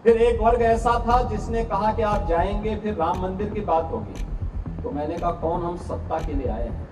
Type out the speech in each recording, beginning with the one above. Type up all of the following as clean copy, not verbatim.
फिर एक वर्ग ऐसा था जिसने कहा कि आप जाएंगे फिर राम मंदिर की बात होगी। तो मैंने कहा कौन हम सत्ता के लिए आए हैं,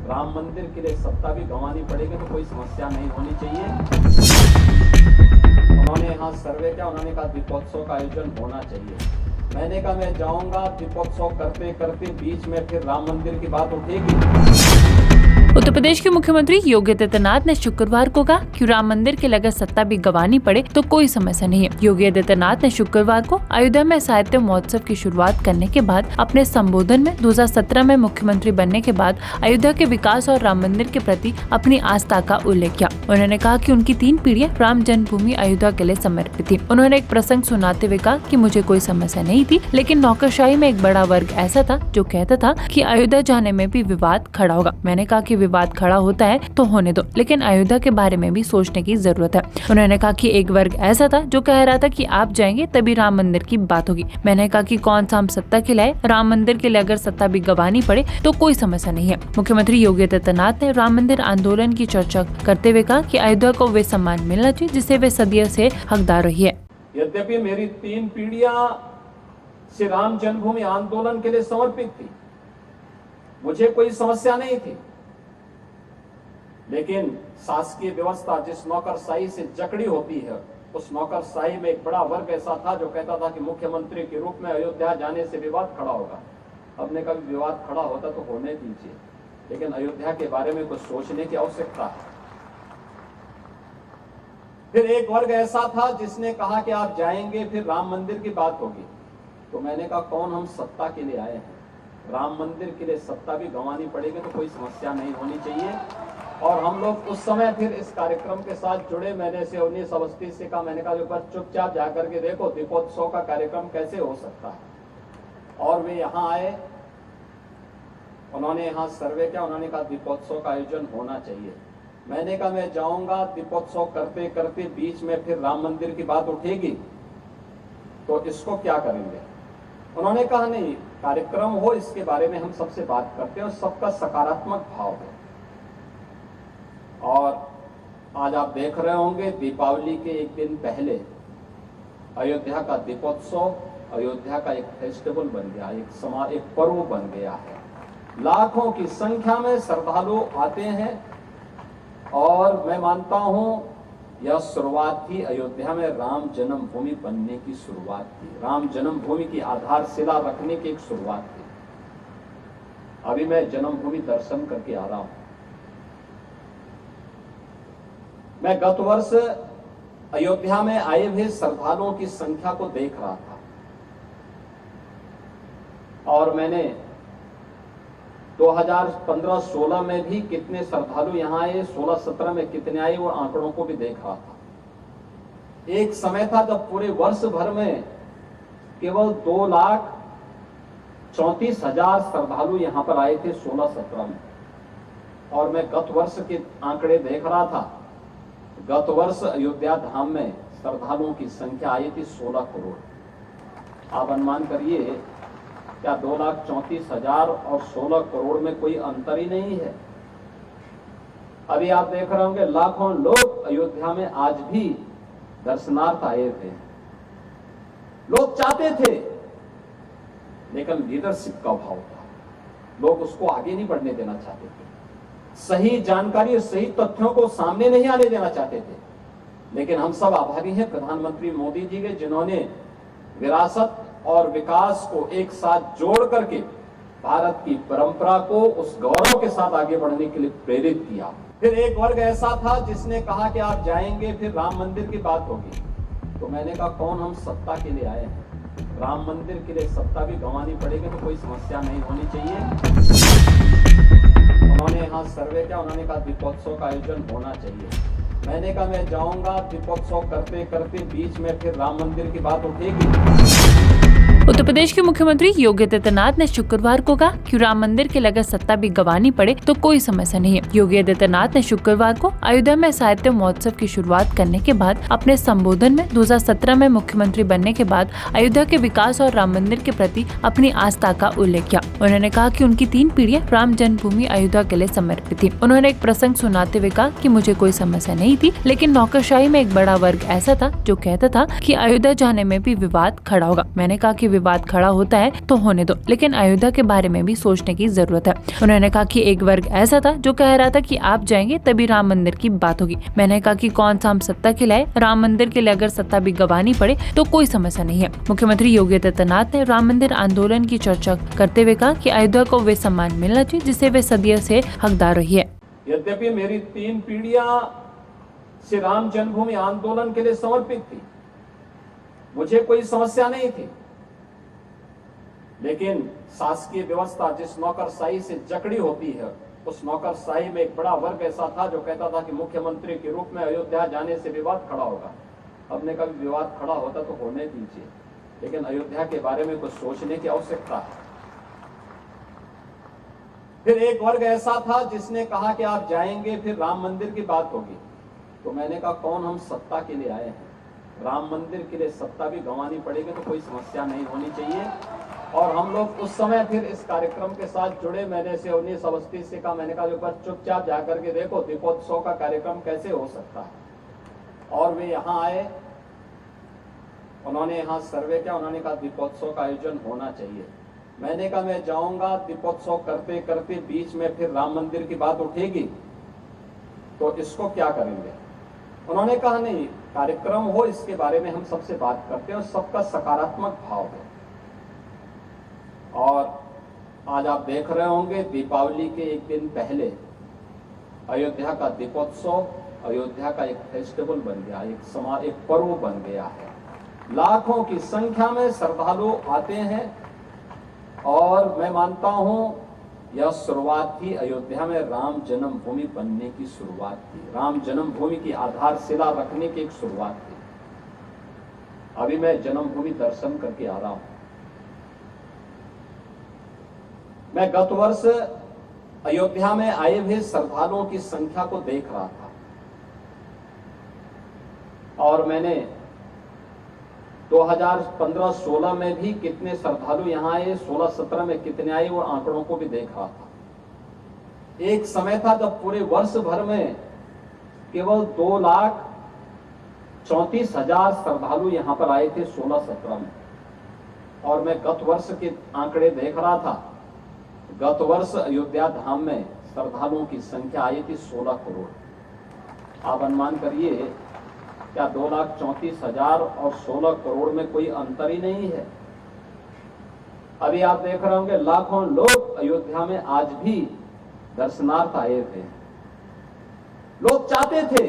राम मंदिर के लिए सत्ता भी गंवानी पड़ेगी तो कोई समस्या नहीं होनी चाहिए। उन्होंने यहाँ सर्वे किया, उन्होंने कहा दीपोत्सव का आयोजन होना चाहिए। मैंने कहा मैं जाऊंगा, दीपोत्सव करते करते बीच में फिर राम मंदिर की बात उठेगी। उत्तर प्रदेश के मुख्यमंत्री योगी आदित्यनाथ ने शुक्रवार को कहा कि राम मंदिर के लिए अगर सत्ता भी गंवानी पड़े तो कोई समस्या नहीं है। योगी आदित्यनाथ ने शुक्रवार को अयोध्या में साहित्य महोत्सव की शुरुआत करने के बाद अपने संबोधन में 2017 में मुख्यमंत्री बनने के बाद अयोध्या के विकास और राम मंदिर के प्रति अपनी आस्था का उल्लेख किया। उन्होंने कहा कि उनकी 3 पीढ़ियां राम जन्मभूमि अयोध्या के लिए समर्पित थी। उन्होंने एक प्रसंग सुनाते हुए कहा कि मुझे कोई समस्या नहीं थी, लेकिन नौकरशाही में एक बड़ा वर्ग ऐसा था जो कहता था कि अयोध्या जाने में भी विवाद खड़ा होगा। मैंने कहा कि विवाद खड़ा होता है तो होने दो, लेकिन अयोध्या के बारे में भी सोचने की जरूरत है। उन्होंने कहा कि एक वर्ग ऐसा था जो कह रहा था कि आप जाएंगे तभी राम मंदिर की बात होगी। मैंने कहा कि कौन सा हम सत्ता के लिए, राम मंदिर के लिए अगर सत्ता भी गंवानी पड़े तो कोई समस्या नहीं है। मुख्यमंत्री योगी आदित्यनाथ ने राम मंदिर आंदोलन की चर्चा करते हुए कहा कि अयोध्या को वे सम्मान मिलना चाहिए जिसे वे सदियों से हकदार रही है। यद्यपि मेरी 3 पीढ़ियां श्री राम जन्मभूमि आंदोलन के लिए समर्पित थी, मुझे कोई समस्या नहीं थी, लेकिन शासकीय व्यवस्था जिस नौकरशाही से जकड़ी होती है, उस नौकरशाही में एक बड़ा वर्ग ऐसा था जो कहता था कि मुख्यमंत्री के रूप में अयोध्या जाने से विवाद खड़ा होगा। हमने कहा विवाद खड़ा होता तो होने दीजिए, लेकिन अयोध्या के बारे में कुछ सोचने की आवश्यकता है। फिर एक वर्ग ऐसा था जिसने कहा कि आप जाएंगे फिर राम मंदिर की बात होगी। तो मैंने कहा कौन हम सत्ता के लिए आए हैं, राम मंदिर के लिए सत्ता भी गंवानी पड़ेगी तो कोई समस्या नहीं होनी चाहिए। और हम लोग उस समय फिर इस कार्यक्रम के साथ जुड़े। मैंने से 19 अवस्थी से कहा, मैंने कहा बस चुपचाप जाकर के देखो दीपोत्सव का कार्यक्रम कैसे हो सकता है। और वे यहाँ आए, उन्होंने यहाँ सर्वे किया, उन्होंने कहा दीपोत्सव का आयोजन होना चाहिए। मैंने कहा मैं जाऊंगा, दीपोत्सव करते करते बीच में फिर राम मंदिर की बात उठेगी तो इसको क्या करेंगे। उन्होंने कहा नहीं, कार्यक्रम हो इसके बारे में हम सबसे बात करते हैं और सबका सकारात्मक भाव है। और आज आप देख रहे होंगे दीपावली के एक दिन पहले अयोध्या का दीपोत्सव अयोध्या का एक फेस्टिवल बन गया, एक पर्व बन गया है। लाखों की संख्या में श्रद्धालु आते हैं और मैं मानता हूं यह शुरुआत थी अयोध्या में राम जन्मभूमि बनने की शुरुआत थी, राम जन्मभूमि की आधारशिला रखने की एक शुरुआत थी। अभी मैं जन्मभूमि दर्शन करके आ रहा हूं। मैं गत वर्ष अयोध्या में आए हुए श्रद्धालुओं की संख्या को देख रहा था और मैंने 2015-16 में भी कितने श्रद्धालु यहां आए, 16-17 में कितने आए, वो आंकड़ों को भी देख रहा था। एक समय था जब पूरे वर्ष भर में केवल 2,34,000 श्रद्धालु यहां पर आए थे 16-17 में। और मैं गत वर्ष के आंकड़े देख रहा था, गत वर्ष अयोध्या धाम में श्रद्धालुओं की संख्या आई थी 16 करोड़। आप अनुमान करिए क्या 2,34,000 और 16 करोड़ में कोई अंतर ही नहीं है। अभी आप देख रहे होंगे लाखों लोग अयोध्या में आज भी दर्शनार्थ आए थे। लोग चाहते थे, लेकिन लीडरशिप का अभाव था, लोग उसको आगे नहीं बढ़ने देना चाहते थे, सही जानकारी और सही तथ्यों को सामने नहीं आने देना चाहते थे। लेकिन हम सब आभारी हैं प्रधानमंत्री मोदी जी के, जिन्होंने विरासत और विकास को एक साथ जोड़ करके भारत की परंपरा को उस गौरव के साथ आगे बढ़ने के लिए प्रेरित किया। फिर एक वर्ग ऐसा था जिसने कहा कि आप जाएंगे फिर राम मंदिर की बात होगी। तो मैंने कहा कौन हम सत्ता के लिए आए हैं, राम मंदिर के लिए सत्ता भी गंवानी पड़ेगी तो कोई समस्या नहीं होनी चाहिए। उन्होंने यहाँ सर्वे किया, उन्होंने कहा दीपोत्सव का आयोजन होना चाहिए। मैंने कहा मैं जाऊंगा, दीपोत्सव करते करते बीच में फिर राम मंदिर की बात उठेगी। उत्तर प्रदेश के मुख्यमंत्री योगी आदित्यनाथ ने शुक्रवार को कहा कि राम मंदिर के लिए अगर सत्ता भी गंवानी पड़े तो कोई समस्या नहीं है। योगी आदित्यनाथ ने शुक्रवार को अयोध्या में साहित्य महोत्सव की शुरुआत करने के बाद अपने संबोधन में 2017 में मुख्यमंत्री बनने के बाद अयोध्या के विकास और राम मंदिर के प्रति अपनी आस्था का उल्लेख किया। उन्होंने कहा कि उनकी 3 पीढ़ियां राम जन्मभूमि अयोध्या के लिए समर्पित थी। उन्होंने एक प्रसंग सुनाते हुए कहा कि मुझे कोई समस्या नहीं थी, लेकिन नौकरशाही में एक बड़ा वर्ग ऐसा था जो कहता था कि अयोध्या जाने में भी विवाद खड़ा होगा। मैंने कहा कि विवाद खड़ा होता है तो होने दो, लेकिन अयोध्या के बारे में भी सोचने की जरूरत है। उन्होंने कहा कि एक वर्ग ऐसा था जो कह रहा था कि आप जाएंगे तभी राम मंदिर की बात होगी। मैंने कहा कि कौन सा हम सत्ता के लाए, राम मंदिर के लिए अगर सत्ता भी गंवानी पड़े तो कोई समस्या नहीं है। मुख्यमंत्री योगी आदित्यनाथ ने राम मंदिर आंदोलन की चर्चा करते हुए कहा कि अयोध्या को वे सम्मान मिलना चाहिए जिसे वे सदियों से हकदार रही है। यद्यपि मेरी 3 पीढ़ियां श्री राम जन्मभूमि आंदोलन के लिए समर्पित थी, मुझे कोई समस्या नहीं थी, लेकिन शासकीय व्यवस्था जिस नौकरशाही से जकड़ी होती है, उस नौकरशाही में एक बड़ा वर्ग ऐसा था जो कहता था कि मुख्यमंत्री के रूप में अयोध्या जाने से विवाद खड़ा होगा। हमने कभी विवाद खड़ा होता तो होने दीजिए, लेकिन अयोध्या के बारे में कुछ सोचने की आवश्यकता है। फिर एक वर्ग ऐसा था जिसने कहा कि आप जाएंगे फिर राम मंदिर की बात होगी। तो मैंने कहा कौन हम सत्ता के लिए आए हैं, राम मंदिर के लिए सत्ता भी गंवानी पड़ेगी तो कोई समस्या नहीं होनी चाहिए। और हम लोग उस समय फिर इस कार्यक्रम के साथ जुड़े। मैंने से 19 अवस्थी से कहा, मैंने कहा एक बार चुपचाप जाकर के देखो दीपोत्सव का कार्यक्रम कैसे हो सकता है। और वे यहाँ आए, उन्होंने यहाँ सर्वे किया, उन्होंने कहा दीपोत्सव का आयोजन होना चाहिए। मैंने कहा मैं जाऊंगा, दीपोत्सव करते करते बीच में फिर राम मंदिर की बात उठेगी तो इसको क्या करेंगे। उन्होंने कहा नहीं, कार्यक्रम हो इसके बारे में हम सबसे बात करते हैं और सबका सकारात्मक भाव हो। और आज आप देख रहे होंगे दीपावली के एक दिन पहले अयोध्या का दीपोत्सव अयोध्या का एक फेस्टिवल बन गया, एक पर्व बन गया है। लाखों की संख्या में श्रद्धालु आते हैं और मैं मानता हूं यह शुरुआत थी अयोध्या में राम जन्मभूमि बनने की शुरुआत थी, राम जन्मभूमि की आधारशिला रखने की एक शुरुआत थी। अभी मैं जन्मभूमि दर्शन करके आ रहा हूं। मैं गत वर्ष अयोध्या में आए हुए श्रद्धालुओं की संख्या को देख रहा था और मैंने 2015-16 में भी कितने श्रद्धालु यहाँ आए, 16-17 में कितने आए, वो आंकड़ों को भी देख रहा था। एक समय था जब पूरे वर्ष भर में केवल 2,34,000 श्रद्धालु यहाँ पर आए थे 16-17 में। और मैं गत वर्ष के आंकड़े देख रहा था, गत वर्ष अयोध्या धाम में श्रद्धालुओं की संख्या आई थी 16 करोड़। आप अनुमान करिए क्या 2,34,000 और 16 करोड़ में कोई अंतर ही नहीं है। अभी आप देख रहे होंगे लाखों लोग अयोध्या में आज भी दर्शनार्थ आए थे। लोग चाहते थे,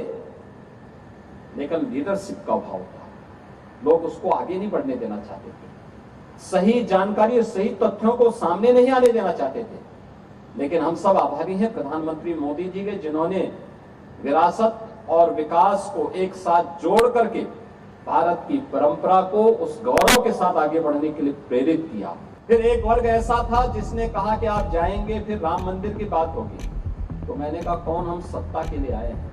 लेकिन लीडरशिप का अभाव था, लोग उसको आगे नहीं बढ़ने देना चाहते थे, सही जानकारी और सही तथ्यों को सामने नहीं आने देना चाहते थे। लेकिन हम सब आभारी हैं प्रधानमंत्री मोदी जी के, जिन्होंने विरासत और विकास को एक साथ जोड़ करके भारत की परंपरा को उस गौरव के साथ आगे बढ़ने के लिए प्रेरित किया। फिर एक वर्ग ऐसा था जिसने कहा कि आप जाएंगे फिर राम मंदिर की बात होगी। तो मैंने कहा कौन हम सत्ता के लिए आए हैं,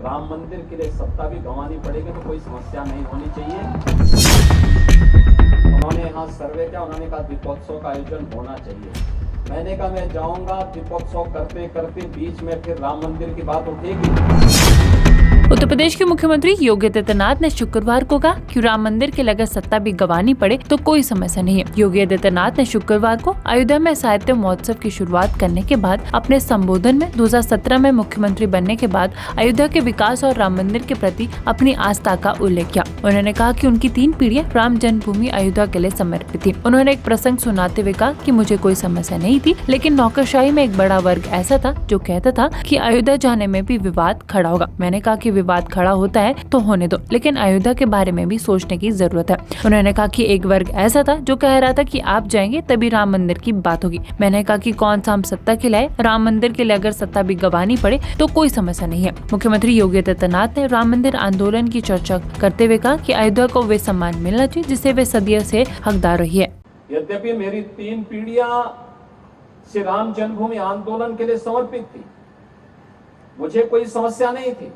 राम मंदिर के लिए सत्ता भी गंवानी पड़ेगी तो कोई समस्या नहीं होनी चाहिए। उन्होंने यहाँ सर्वे किया, उन्होंने कहा दीपोत्सव का आयोजन होना चाहिए। मैंने कहा मैं जाऊंगा, दीपोत्सव करते करते बीच में फिर राम मंदिर की बात उठेगी। उत्तर प्रदेश के मुख्यमंत्री योगी आदित्यनाथ ने शुक्रवार को कहा कि राम मंदिर के लिए अगर सत्ता भी गंवानी पड़े तो कोई समस्या नहीं है। योगी आदित्यनाथ ने शुक्रवार को अयोध्या में साहित्य महोत्सव की शुरुआत करने के बाद अपने संबोधन में 2017 में मुख्यमंत्री बनने के बाद अयोध्या के विकास और राम मंदिर के प्रति अपनी आस्था का उल्लेख किया। उन्होंने कहा कि उनकी 3 पीढ़ियां राम जन्मभूमि अयोध्या के लिए समर्पित थी। उन्होंने एक प्रसंग सुनाते हुए कहा कि मुझे कोई समस्या नहीं थी, लेकिन नौकरशाही में एक बड़ा वर्ग ऐसा था जो कहता था कि अयोध्या जाने में भी विवाद खड़ा होगा। मैंने कहा कि विवाद खड़ा होता है तो होने दो, लेकिन अयोध्या के बारे में भी सोचने की जरूरत है। उन्होंने कहा कि एक वर्ग ऐसा था जो कह रहा था कि आप जाएंगे तभी राम मंदिर की बात होगी। मैंने कहा कि कौन सा हम सत्ता के लाए, राम मंदिर के लिए अगर सत्ता भी गंवानी पड़े तो कोई समस्या नहीं है। मुख्यमंत्री योगी आदित्यनाथ ने राम मंदिर आंदोलन की चर्चा करते हुए कहा कि अयोध्या को वे सम्मान मिलना चाहिए जिसे वे सदियों से हकदार रही है। यद्यपि मेरी 3 पीढ़ियां श्री राम जन्मभूमि आंदोलन के लिए समर्पित थी, मुझे कोई समस्या नहीं थी,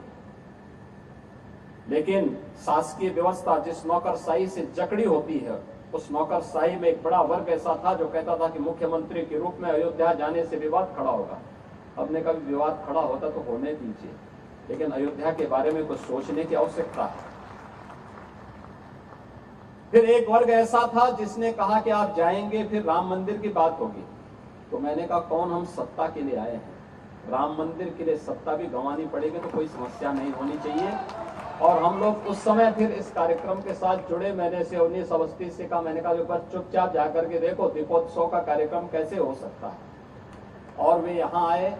लेकिन शासकीय व्यवस्था जिस नौकरशाही से जकड़ी होती है, उस नौकरशाही में एक बड़ा वर्ग ऐसा था जो कहता था कि मुख्यमंत्री के रूप में अयोध्या जाने से विवाद खड़ा होगा। हमने कभी विवाद खड़ा होता तो होने दीजिए, लेकिन अयोध्या के बारे में कुछ सोचने की आवश्यकता है। फिर एक वर्ग ऐसा था जिसने कहा कि आप जाएंगे फिर राम मंदिर की बात होगी। तो मैंने कहा कौन हम सत्ता के लिए आए हैं, राम मंदिर के लिए सत्ता भी गंवानी पड़ेगी तो कोई समस्या नहीं होनी चाहिए। और हम लोग उस समय फिर इस कार्यक्रम के साथ जुड़े। मैंने से 19 अवस्थी से कहा, मैंने कहा जो बस चुपचाप जाकर के देखो दीपोत्सव का कार्यक्रम कैसे हो सकता है। और वे यहाँ आए,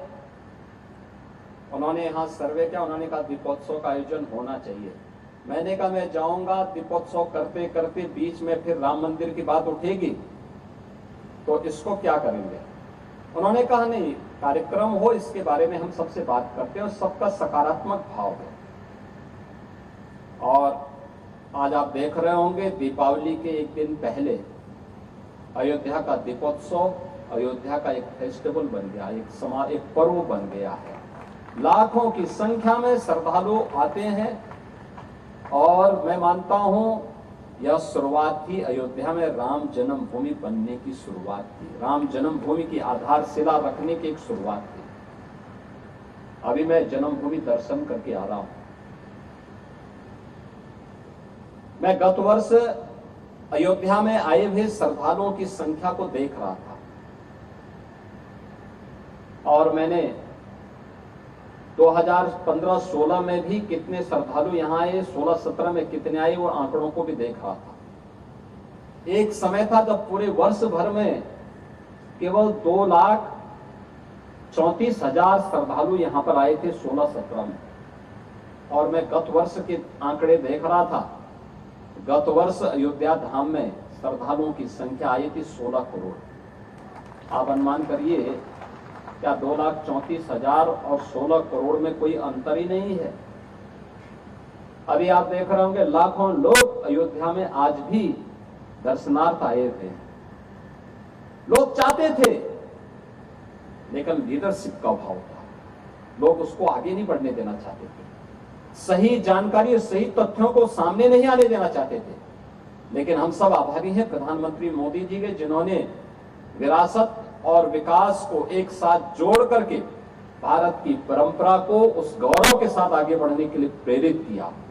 उन्होंने यहाँ सर्वे किया, उन्होंने कहा दीपोत्सव का आयोजन होना चाहिए। मैंने कहा मैं जाऊंगा, दीपोत्सव करते करते बीच में फिर राम मंदिर की बात उठेगी तो इसको क्या करेंगे। उन्होंने कहा नहीं, कार्यक्रम हो इसके बारे में हम सबसे बात करते हैं और सबका सकारात्मक भाव है। और आज आप देख रहे होंगे दीपावली के एक दिन पहले अयोध्या का दीपोत्सव अयोध्या का एक फेस्टिवल बन गया, एक पर्व बन गया है। लाखों की संख्या में श्रद्धालु आते हैं और मैं मानता हूं यह शुरुआत थी अयोध्या में राम जन्मभूमि बनने की शुरुआत थी, राम जन्मभूमि की आधारशिला रखने की एक शुरुआत थी। अभी मैं जन्मभूमि दर्शन करके आ रहा हूं। मैं गत वर्ष अयोध्या में आए हुए श्रद्धालुओं की संख्या को देख रहा था और मैंने 2015-16 में भी कितने श्रद्धालु यहाँ आए, 16-17 में कितने आए, वो आंकड़ों को भी देख रहा था। एक समय था जब पूरे वर्ष भर में केवल 2,34,000 श्रद्धालु यहाँ पर आए थे 16-17 में। और मैं गत वर्ष के आंकड़े देख रहा था, गत वर्ष अयोध्या धाम में श्रद्धालुओं की संख्या आई थी 16 करोड़। आप अनुमान करिए क्या 2,34,000 और 16 करोड़ में कोई अंतर ही नहीं है। अभी आप देख रहे होंगे लाखों लोग अयोध्या में आज भी दर्शनार्थ आए थे। लोग चाहते थे, लेकिन लीडरशिप का अभाव था, लोग उसको आगे नहीं बढ़ने देना चाहते थे, सही जानकारी और सही तथ्यों को सामने नहीं आने देना चाहते थे। लेकिन हम सब आभारी हैं प्रधानमंत्री मोदी जी के, जिन्होंने विरासत और विकास को एक साथ जोड़ करके भारत की परंपरा को उस गौरव के साथ आगे बढ़ने के लिए प्रेरित किया।